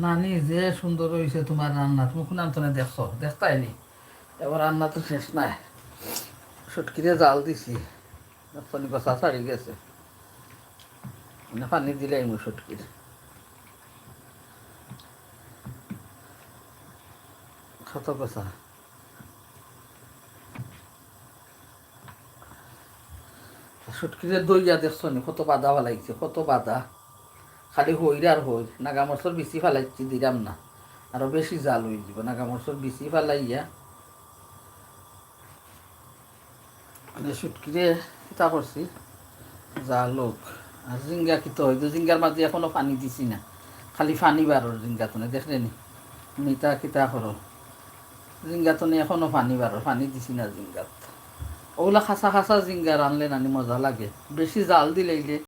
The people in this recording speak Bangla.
নানি যে সুন্দর হয়েছে তোমার রান্না, তুমি কোন আন্তনে দেখছো, দেখতাইনি। এবার রান্না তো শেষ নাই, সুটকিরে জাল দিছি, পানি কষা ছাড়ি গেছে, মানে পানি দিলে এমনি সুটকির কত কষা। সুটকিরে দইয়া দেখছো নি কত বাদা ফেলাইছে, কত বাদা, খালি হইর আর হইর। নাগামরচর বেশি ফেলাইছি, দিলাম না, আরো বেশি জাল হয়ে যাব। নাগামরচর বেশি ফেলাইয়া মানে সুটকিরে কিতা করছি, জাল হোক। আর জিঙ্গা কিতো হইতো, জিঙ্গার মাঝে এখনো পানি দিছি না, খালি পানি বারোর জিঙ্গা তো দেখলে নি মিতা কিতা করো। জিঙ্গা তো এখনো পানি বারো, পানি দিছি না জিঙ্গাত। ওগুলা খাসা খাসা জিঙ্গা রানলে নানি মজা লাগে, বেশি জাল দিলে